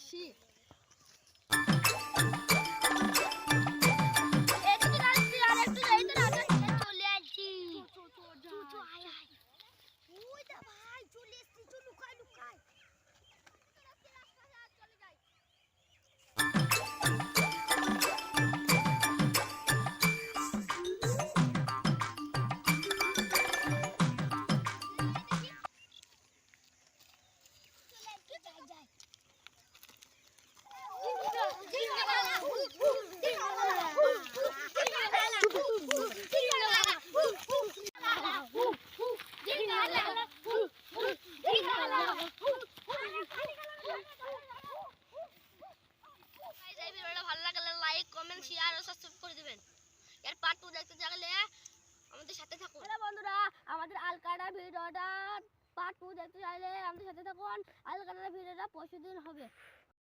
আসি। ভালো লাগলে লাইক কমেন্ট শেয়ার ও সাবস্ক্রাইব করে দিবেন। এর পার্ট 2 দেখতে চাইলে আমাদের সাথে থাকুন। হ্যালো বন্ধুরা, আমাদের আলকাটা ভিডিওটা পার্ট 2 দেখতে চাইলে আমাদের সাথে থাকুন। আলকাটা ভিডিওটা পরশুদিন হবে।